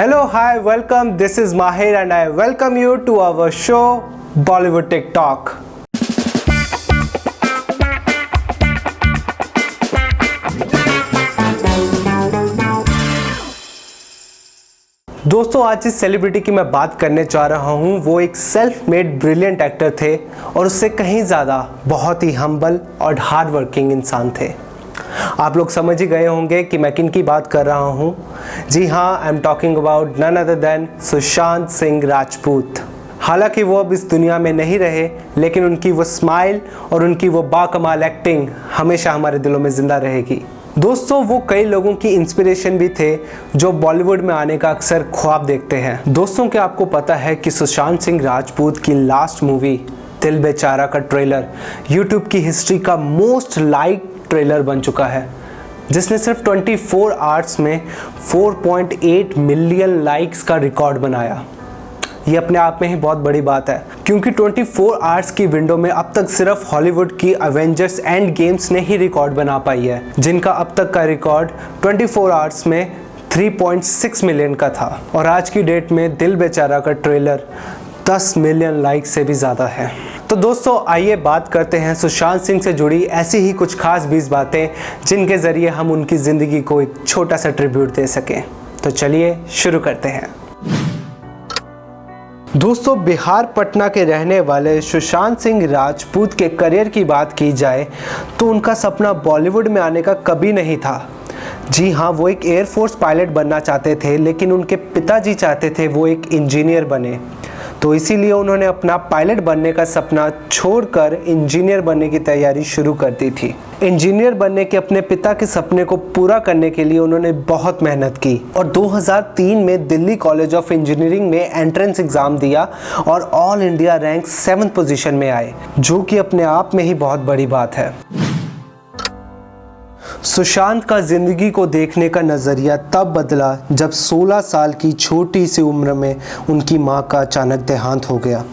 Hello, hi, welcome. This is Mahir and I welcome you to our show Bollywood TikTok. दोस्तों, आज जिस celebrity की मैं बात करने जा रहा हूँ वो एक सेल्फ मेड ब्रिलियंट एक्टर थे और उससे कहीं ज़्यादा बहुत ही हम्बल और हार्ड वर्किंग इंसान थे। आप लोग समझ ही गए होंगे कि मैं किन की बात कर रहा हूँ। जी हाँ, I am talking about none other than Sushant Singh Rajput. हालांकि वो अब इस दुनिया में नहीं रहे, लेकिन उनकी वो स्माइल और उनकी वो बाकमाल एक्टिंग हमेशा हमारे दिलों में ज़िंदा रहेगी। दोस्तों, वो कई लोगों की इंस्पिरेशन भी थे जो बॉलीवुड में आने का अक्सर ख्वाब देखते हैं। दोस्तों, क्या आपको पता है कि सुशांत सिंह राजपूत की लास्ट मूवी दिल बेचारा का ट्रेलर यूट्यूब की हिस्ट्री का मोस्ट लाइक ट्रेलर बन चुका है, जिसने सिर्फ 24 आवर्स में 4.8 मिलियन लाइक्स का रिकॉर्ड बनाया। ये अपने आप में ही बहुत बड़ी बात है, क्योंकि 24 आवर्स की विंडो में अब तक सिर्फ हॉलीवुड की एवेंजर्स एंड गेम्स ने ही रिकॉर्ड बना पाई है, जिनका अब तक का रिकॉर्ड 24 आवर्स में 3.6 मिलियन का था। और आज की डेट में दिल बेचारा का ट्रेलर 10 मिलियन लाइक से भी ज़्यादा है। तो दोस्तों, आइए बात करते हैं सुशांत सिंह से जुड़ी ऐसी ही कुछ खास 20 बातें जिनके ज़रिए हम उनकी ज़िंदगी को एक छोटा सा ट्रिब्यूट दे सकें। तो चलिए शुरू करते हैं। दोस्तों, बिहार पटना के रहने वाले सुशांत सिंह राजपूत के करियर की बात की जाए तो उनका सपना बॉलीवुड में आने का कभी नहीं था। जी हाँ, वो एक एयरफोर्स पायलट बनना चाहते थे, लेकिन उनके पिताजी चाहते थे वो एक इंजीनियर बने, तो इसीलिए उन्होंने अपना पायलट बनने का सपना छोड़कर इंजीनियर बनने की तैयारी शुरू कर दी थी। इंजीनियर बनने के अपने पिता के सपने को पूरा करने के लिए उन्होंने बहुत मेहनत की और 2003 में दिल्ली कॉलेज ऑफ इंजीनियरिंग में एंट्रेंस एग्ज़ाम दिया और all India rank 7th position में आए, जो कि अपने आप में ही बहुत बड़ी बात है। सुशांत का ज़िंदगी को देखने का नज़रिया तब बदला जब 16 साल की छोटी सी उम्र में उनकी मां का अचानक देहांत हो गया।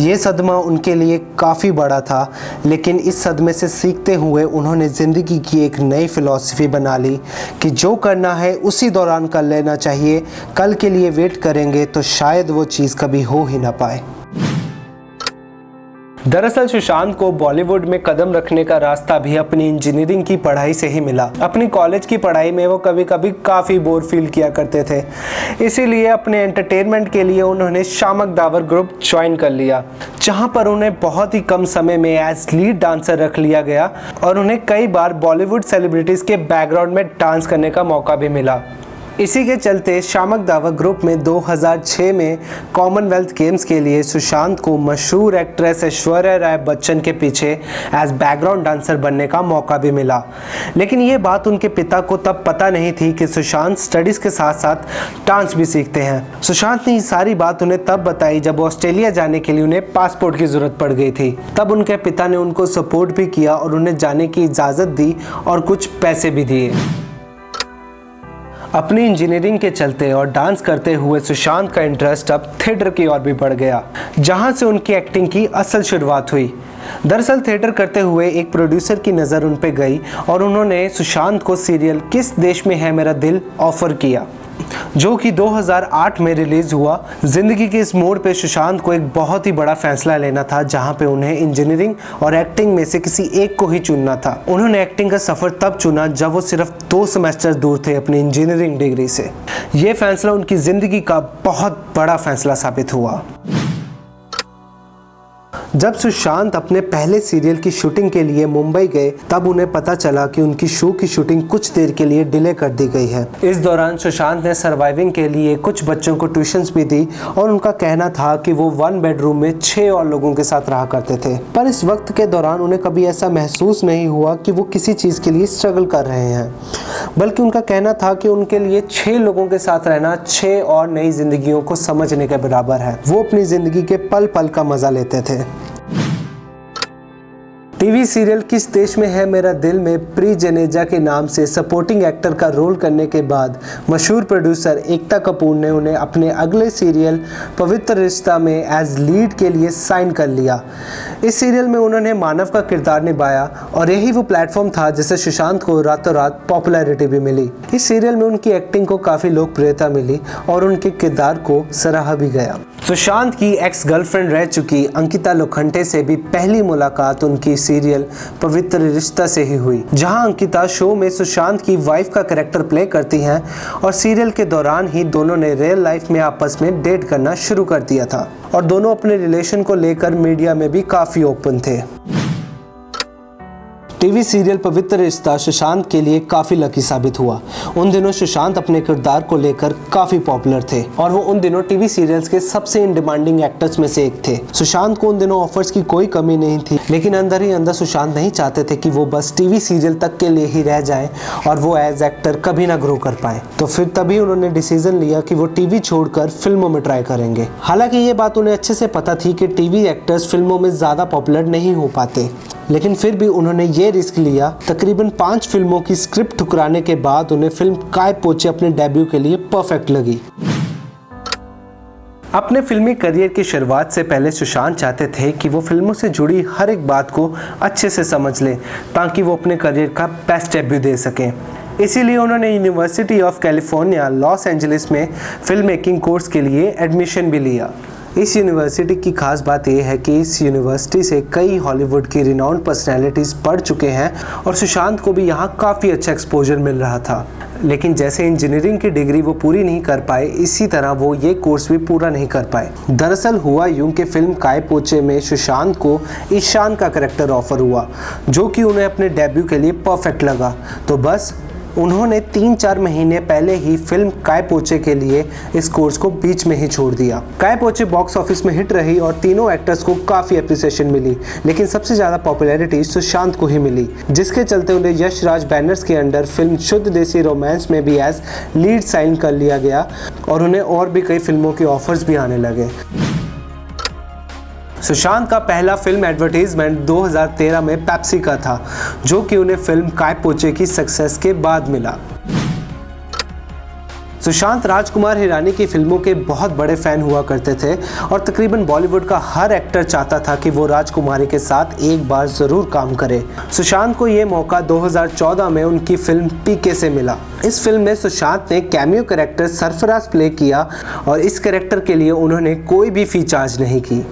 ये सदमा उनके लिए काफ़ी बड़ा था, लेकिन इस सदमे से सीखते हुए उन्होंने ज़िंदगी की एक नई फ़िलॉसफी बना ली कि जो करना है उसी दौरान कर लेना चाहिए। कल के लिए वेट करेंगे तो शायद वो चीज़ कभी हो ही ना पाए। दरअसल सुशांत को बॉलीवुड में कदम रखने का रास्ता भी अपनी इंजीनियरिंग की पढ़ाई से ही मिला। अपनी कॉलेज की पढ़ाई में वो कभी कभी काफ़ी बोर फील किया करते थे, इसीलिए अपने एंटरटेनमेंट के लिए उन्होंने शामक दावर ग्रुप ज्वाइन कर लिया, जहां पर उन्हें बहुत ही कम समय में एज लीड डांसर रख लिया गया और उन्हें कई बार बॉलीवुड सेलिब्रिटीज़ के बैकग्राउंड में डांस करने का मौका भी मिला। इसी के चलते शामक दावर ग्रुप में 2006 में कॉमनवेल्थ गेम्स के लिए सुशांत को मशहूर एक्ट्रेस ऐश्वर्या राय बच्चन के पीछे एज बैकग्राउंड डांसर बनने का मौका भी मिला। लेकिन ये बात उनके पिता को तब पता नहीं थी कि सुशांत स्टडीज़ के साथ साथ डांस भी सीखते हैं। सुशांत ने ये सारी बात उन्हें तब बताई जब ऑस्ट्रेलिया जाने के लिए उन्हें पासपोर्ट की ज़रूरत पड़ गई थी। तब उनके पिता ने उनको सपोर्ट भी किया और उन्हें जाने की इजाज़त दी और कुछ पैसे भी दिए। अपनी इंजीनियरिंग के चलते और डांस करते हुए सुशांत का इंटरेस्ट अब थिएटर की ओर भी बढ़ गया, जहां से उनकी एक्टिंग की असल शुरुआत हुई। दरअसल थिएटर करते हुए एक प्रोड्यूसर की नज़र उन पे गई और उन्होंने सुशांत को सीरियल किस देश में है मेरा दिल ऑफर किया, जो कि 2008 में रिलीज हुआ। जिंदगी के इस मोड़ पे सुशांत को एक बहुत ही बड़ा फैसला लेना था, जहां पे उन्हें इंजीनियरिंग और एक्टिंग में से किसी एक को ही चुनना था। उन्होंने एक्टिंग का सफर तब चुना जब वो सिर्फ 2 सेमेस्टर दूर थे अपनी इंजीनियरिंग डिग्री से। ये फैसला उनकी जिंदगी का बहुत बड़ा फैसला साबित हुआ। जब सुशांत अपने पहले सीरियल की शूटिंग के लिए मुंबई गए, तब उन्हें पता चला कि उनकी शो की शूटिंग कुछ देर के लिए डिले कर दी गई है। इस दौरान सुशांत ने सर्वाइविंग के लिए कुछ बच्चों को ट्यूशंस भी दी और उनका कहना था कि वो 1 बेडरूम में 6 और लोगों के साथ रहा करते थे। पर इस वक्त के दौरान उन्हें कभी ऐसा महसूस नहीं हुआ कि वो किसी चीज़ के लिए स्ट्रगल कर रहे हैं, बल्कि उनका कहना था कि उनके लिए 6 लोगों के साथ रहना 6 और नई जिंदगियों को समझने के बराबर है। वो अपनी ज़िंदगी के पल पल का मज़ा लेते थे। टीवी सीरियल किस देश में है मेरा दिल में प्री जनेजा के नाम से सपोर्टिंग एक्टर का रोल करने के बाद मशहूर प्रोड्यूसर एकता कपूर ने उन्हें अपने अगले सीरियल पवित्र रिश्ता में एज लीड के लिए साइन कर लिया। इस सीरियल में उन्होंने मानव का किरदार निभाया और यही वो प्लेटफॉर्म था जिससे सुशांत को रातों रात पॉपुलैरिटी भी मिली। इस सीरियल में उनकी एक्टिंग को काफ़ी लोकप्रियता मिली और उनके किरदार को सराहा भी गया। सुशांत की एक्स गर्लफ्रेंड रह चुकी अंकिता लोखंडे से भी पहली मुलाकात उनकी सीरियल पवित्र रिश्ता से ही हुई, जहां अंकिता शो में सुशांत की वाइफ का कैरेक्टर प्ले करती हैं और सीरियल के दौरान ही दोनों ने रियल लाइफ में आपस में डेट करना शुरू कर दिया था और दोनों अपने रिलेशन को लेकर मीडिया में भी काफ़ी ओपन थे। टीवी सीरियल पवित्र रिश्ता सुशांत के लिए काफ़ी लकी साबित हुआ। उन दिनों सुशांत अपने किरदार को लेकर काफ़ी पॉपुलर थे और वो उन दिनों टीवी सीरियल्स के सबसे इन डिमांडिंग एक्टर्स में से एक थे। सुशांत को उन दिनों ऑफर्स की कोई कमी नहीं थी, लेकिन अंदर ही अंदर सुशांत नहीं चाहते थे कि वो बस टीवी सीरियल तक के लिए ही रह जाए और वो एज एक्टर कभी ना ग्रो कर पाए। तो फिर तभी उन्होंने डिसीजन लिया कि वो टीवी छोड़कर फिल्मों में ट्राई करेंगे। हालांकि ये बात उन्हें अच्छे से पता थी कि टीवी एक्टर्स फिल्मों में ज़्यादा पॉपुलर नहीं हो पाते, लेकिन फिर भी उन्होंने ये रिस्क लिया। तकरीबन 5 फिल्मों की स्क्रिप्ट ठुकराने के बाद उन्हें फिल्म काय पोचे अपने डेब्यू के लिए परफेक्ट लगी। अपने फिल्मी करियर की शुरुआत से पहले सुशांत चाहते थे कि वो फिल्मों से जुड़ी हर एक बात को अच्छे से समझ लें ताकि वो अपने करियर का बेस्ट डेब्यू दे सकें। इसीलिए उन्होंने university of California Los Angeles में फिल्म मेकिंग कोर्स के लिए एडमिशन भी लिया। इस यूनिवर्सिटी की खास बात यह है कि इस यूनिवर्सिटी से कई हॉलीवुड की रिनाउंड पर्सनैलिटीज़ पढ़ चुके हैं और सुशांत को भी यहाँ काफ़ी अच्छा एक्सपोजर मिल रहा था। लेकिन जैसे इंजीनियरिंग की डिग्री वो पूरी नहीं कर पाए, इसी तरह वो ये कोर्स भी पूरा नहीं कर पाए। दरअसल हुआ यूं कि फिल्म काय पोचे में सुशांत को ईशान का कैरेक्टर ऑफर हुआ, जो कि उन्हें अपने डेब्यू के लिए परफेक्ट लगा। तो बस उन्होंने 3-4 महीने पहले ही फिल्म काय पोचे के लिए इस कोर्स को बीच में ही छोड़ दिया। काय पोचे बॉक्स ऑफिस में हिट रही और तीनों एक्टर्स को काफ़ी अप्रिसिएशन मिली, लेकिन सबसे ज़्यादा पॉपुलैरिटी सुशांत को ही मिली, जिसके चलते उन्हें यश राज बैनर्स के अंडर फिल्म शुद्ध देसी रोमांस में भी एज लीड साइन कर लिया गया और उन्हें और भी कई फिल्मों के ऑफर्स भी आने लगे। सुशांत का पहला फिल्म एडवर्टीजमेंट 2013 में पेप्सी का था, जो कि उन्हें फिल्म काय पोचे की सक्सेस के बाद मिला। सुशांत राजकुमार हिरानी की फिल्मों के बहुत बड़े फैन हुआ करते थे और तकरीबन बॉलीवुड का हर एक्टर चाहता था कि वो राजकुमारी के साथ एक बार ज़रूर काम करे। सुशांत को ये मौका 2014 में उनकी फिल्म पीके से मिला। इस फिल्म में सुशांत ने कैमियो कैरेक्टर सरफराज प्ले किया और इस कैरेक्टर के लिए उन्होंने कोई भी फी चार्ज नहीं की।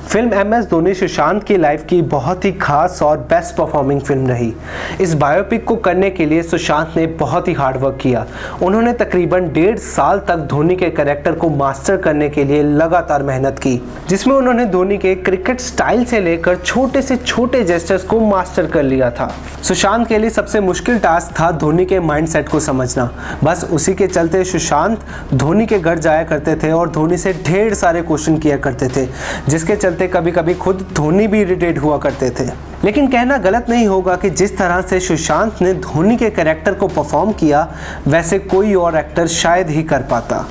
फिल्म MS धोनी सुशांत की लाइफ की बहुत ही खास और बेस्ट परफॉर्मिंग फिल्म रही। इस बायोपिक को करने के लिए सुशांत ने बहुत ही हार्ड वर्क किया। उन्होंने तकरीबन 1.5 साल तक धोनी के कैरेक्टर को मास्टर करने के लिए लगातार मेहनत की, जिसमें उन्होंने धोनी के क्रिकेट स्टाइल से लेकर छोटे से छोटे जेस्चर्स को मास्टर कर लिया था। सुशांत के लिए सबसे मुश्किल टास्क था धोनी के माइंडसेट को समझना। बस उसी के चलते सुशांत धोनी के घर जाया करते थे और धोनी से ढेर सारे क्वेश्चन किया करते थे, जिसके चलते कभी कभी खुद धोनी भी इरिटेट हुआ करते थे। लेकिन कहना गलत नहीं होगा कि जिस तरह से सुशांत ने धोनी के कैरेक्टर को परफॉर्म किया, वैसे कोई और एक्टर शायद ही कर पाता।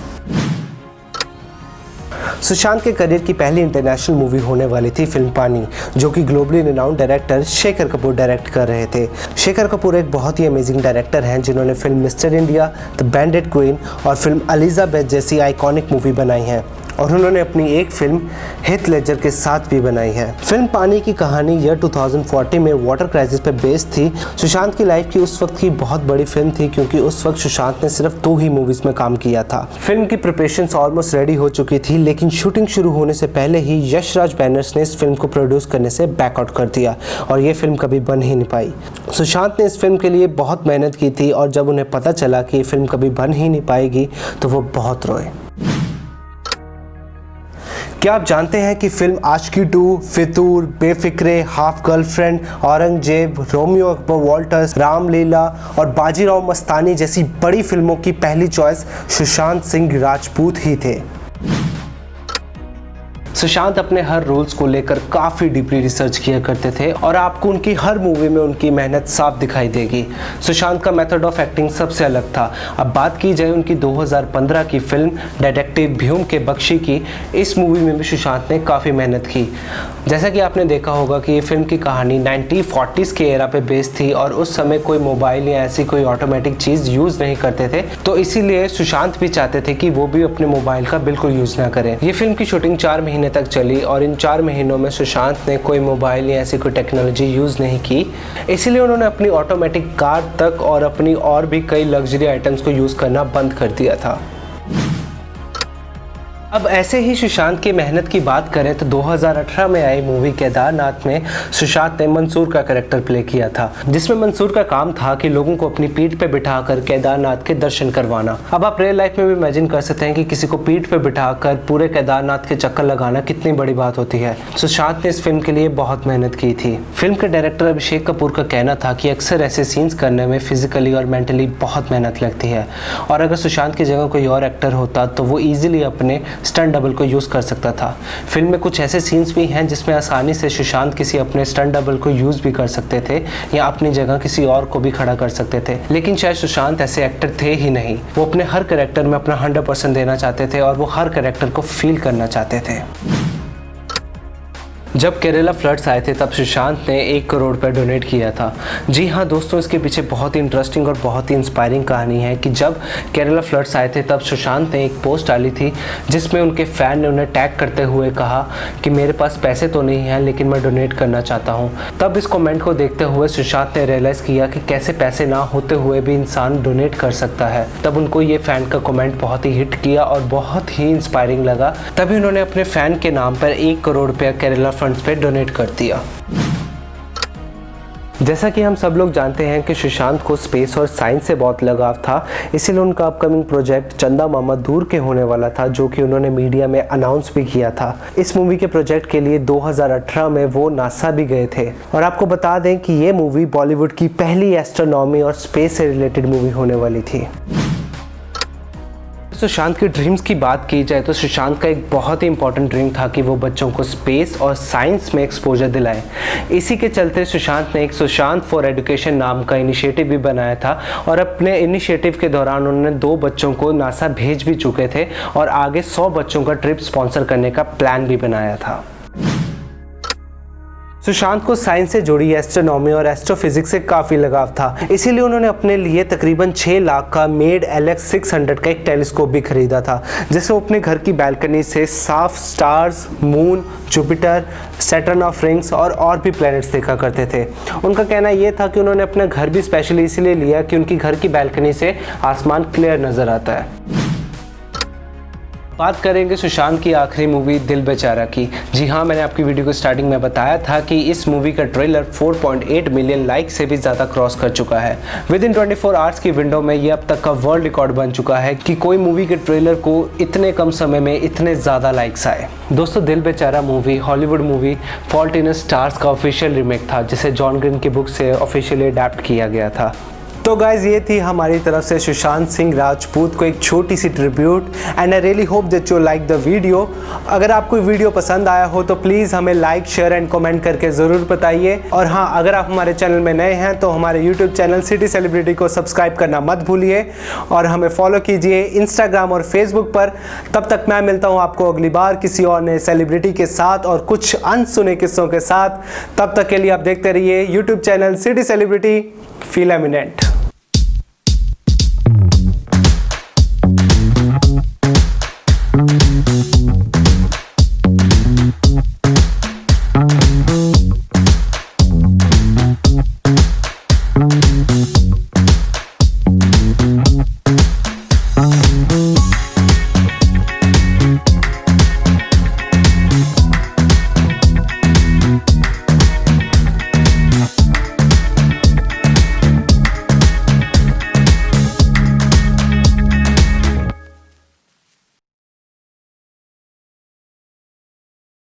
सुशांत के करियर की पहली इंटरनेशनल मूवी होने वाली थी फिल्म पानी, जो कि globally renowned director Shekhar Kapoor direct कर रहे थे। शेखर कपूर एक बहुत ही अमेजिंग डायरेक्टर हैं, जिन्होंने film Mister India, the Bandit Queen और फिल्म एलिजाबेथ जैसी आइकॉनिक मूवी बनाई हैं और उन्होंने अपनी एक फिल्म हीथ लेजर के साथ भी बनाई है। फिल्म पानी की कहानी ईयर 2040 में वाटर क्राइसिस पर बेस्ड थी। सुशांत की लाइफ की उस वक्त की बहुत बड़ी फिल्म थी, क्योंकि उस वक्त सुशांत ने सिर्फ 2 ही मूवीज में काम किया था। फिल्म की प्रिपरेशंस ऑलमोस्ट रेडी हो चुकी थी, लेकिन शूटिंग शुरू होने से पहले ही यश राज बैनर्स ने इस फिल्म को प्रोड्यूस करने से बैकआउट कर दिया और ये फिल्म कभी बन ही नहीं पाई। सुशांत ने इस फिल्म के लिए बहुत मेहनत की थी और जब उन्हें पता चला कि ये फिल्म कभी बन ही नहीं पाएगी तो वो बहुत रोए। क्या आप जानते हैं कि film Aashiqui 2, Fitoor, Befikre, Half Girlfriend, Aurangzeb, Romeo Akbar Walters, Ramleela और बाजीराव मस्तानी जैसी बड़ी फिल्मों की पहली चॉइस सुशांत सिंह राजपूत ही थे। सुशांत अपने हर रोल्स को लेकर काफ़ी डीपली रिसर्च किया करते थे और आपको उनकी हर मूवी में उनकी मेहनत साफ दिखाई देगी। सुशांत का मेथड ऑफ एक्टिंग सबसे अलग था। अब बात की जाए उनकी 2015 की फिल्म डिटेक्टिव भ्यूम के बख्शी की, इस मूवी में भी सुशांत ने काफ़ी मेहनत की। जैसा कि आपने देखा होगा कि ये फिल्म की कहानी 1940s के एरा पे बेस्ड थी और उस समय कोई मोबाइल या ऐसी कोई ऑटोमेटिक चीज़ यूज़ नहीं करते थे, तो इसीलिए सुशांत भी चाहते थे कि वो भी अपने मोबाइल का बिल्कुल यूज़ ना करें। ये फिल्म की शूटिंग 4 महीने तक चली और इन 4 महीनों में सुशांत ने कोई मोबाइल या ऐसी कोई टेक्नोलॉजी यूज़ नहीं की। इसीलिए उन्होंने अपनी ऑटोमेटिक कार तक और अपनी और भी कई लग्जरी आइटम्स को यूज़ करना बंद कर दिया था। अब ऐसे ही सुशांत की मेहनत की बात करें तो 2018 में आई मूवी केदारनाथ में सुशांत ने मंसूर का कैरेक्टर प्ले किया था, जिसमें मंसूर का काम था कि लोगों को अपनी पीठ पे बिठाकर केदारनाथ के दर्शन करवाना। अब आप रियल लाइफ में भी इमेजिन कर सकते हैं कि किसी को पीठ पे बिठाकर पूरे केदारनाथ के चक्कर लगाना कितनी बड़ी बात होती है। सुशांत ने इस फिल्म के लिए बहुत मेहनत की थी। फिल्म के डायरेक्टर अभिषेक कपूर का कहना था कि अक्सर ऐसे सीन्स करने में फिजिकली और मेंटली बहुत मेहनत लगती है और अगर सुशांत की जगह कोई और एक्टर होता तो वो ईजिली अपने स्टंट डबल को यूज़ कर सकता था। फिल्म में कुछ ऐसे सीन्स भी हैं जिसमें आसानी से सुशांत किसी अपने स्टंट डबल को यूज़ भी कर सकते थे या अपनी जगह किसी और को भी खड़ा कर सकते थे, लेकिन शायद सुशांत ऐसे एक्टर थे ही नहीं। वो अपने हर कैरेक्टर में अपना 100% देना चाहते थे और वो हर कैरेक्टर को फील करना चाहते थे। जब केरला फ्लड्स आए थे तब सुशांत ने 1 करोड़ रुपये डोनेट किया था। जी हाँ दोस्तों, इसके पीछे बहुत ही इंटरेस्टिंग और बहुत ही इंस्पायरिंग कहानी है कि जब केरला फ्लड्स आए थे तब सुशांत ने एक पोस्ट डाली थी जिसमें उनके फ़ैन ने उन्हें टैग करते हुए कहा कि मेरे पास पैसे तो नहीं हैं लेकिन मैं डोनेट करना चाहता हूँ। तब इस कमेंट को देखते हुए सुशांत ने रियलाइज़ किया कि कैसे पैसे ना होते हुए भी इंसान डोनेट कर सकता है। तब उनको ये फ़ैन का कमेंट बहुत ही हिट किया और बहुत ही इंस्पायरिंग लगा। तभी उन्होंने अपने फ़ैन के नाम पर 1 करोड़ रुपया केरला फंड्स पे डोनेट कर दिया। जैसा कि हम सब लोग जानते हैं कि सुशांत को स्पेस और साइंस से बहुत लगाव था, इसीलिए उनका अपकमिंग प्रोजेक्ट चंदा मामा दूर के होने वाला था, जो कि उन्होंने मीडिया में अनाउंस भी किया था। इस मूवी के प्रोजेक्ट के लिए 2018 में वो नासा भी गए थे। और आपको बता दें कि ये मूवी बॉलीवुड की पहली एस्ट्रोनॉमी और स्पेस से रिलेटेड मूवी होने वाली थी। सुशांत की ड्रीम्स की बात की जाए तो सुशांत का एक बहुत ही इंपॉर्टेंट ड्रीम था कि वो बच्चों को स्पेस और साइंस में एक्सपोजर दिलाए। इसी के चलते सुशांत ने एक सुशांत फॉर एजुकेशन नाम का इनिशिएटिव भी बनाया था और अपने इनिशिएटिव के दौरान उन्होंने 2 बच्चों को नासा भेज भी चुके थे और आगे 100 बच्चों का ट्रिप स्पॉन्सर करने का प्लान भी बनाया था। सुशांत को साइंस से जुड़ी एस्ट्रोनॉमी और एस्ट्रोफिजिक्स से काफ़ी लगाव था, इसीलिए उन्होंने अपने लिए तकरीबन 6 लाख का मेड LX600 का एक टेलीस्कोप भी खरीदा था, जिससे वो अपने घर की बैल्कनी से साफ stars, moon, Jupiter, Saturn of rings और भी प्लैनेट्स देखा करते थे। उनका कहना ये था कि उन्होंने अपना घर भी स्पेशली इसीलिए लिया कि उनकी घर की बैल्कनी से आसमान क्लियर नज़र आता है। बात करेंगे सुशांत की आखिरी मूवी दिल बेचारा की। जी हाँ, मैंने आपकी वीडियो को स्टार्टिंग में बताया था कि इस मूवी का ट्रेलर 4.8 मिलियन लाइक से भी ज़्यादा क्रॉस कर चुका है। विद इन 24 आवर्स की विंडो में ये अब तक का वर्ल्ड रिकॉर्ड बन चुका है कि कोई मूवी के ट्रेलर को इतने कम समय में इतने ज़्यादा लाइक्स आए। दोस्तों, दिल बेचारा movie Hollywood movie fault in stars का ऑफिशियल रीमेक था, जिसे जॉन ग्रीन की बुक से ऑफिशियली अडैप्ट किया गया था। तो गाइज, ये थी हमारी तरफ से सुशांत सिंह राजपूत को एक छोटी सी tribute and I really hope that you like the video. अगर आपको वीडियो पसंद आया हो तो प्लीज़ हमें लाइक, शेयर एंड कमेंट करके ज़रूर बताइए। और हाँ, अगर आप हमारे चैनल में नए हैं तो हमारे यूट्यूब चैनल सिटी सेलिब्रिटी को सब्सक्राइब करना मत भूलिए और हमें फॉलो कीजिए इंस्टाग्राम और फेसबुक पर। तब तक मैं मिलता हूँ आपको अगली बार किसी और नए सेलिब्रिटी के साथ और कुछ अनसुने किस्सों के साथ। तब तक के लिए आप देखते रहिए YouTube channel city celebrity. Feel eminent. Thank you.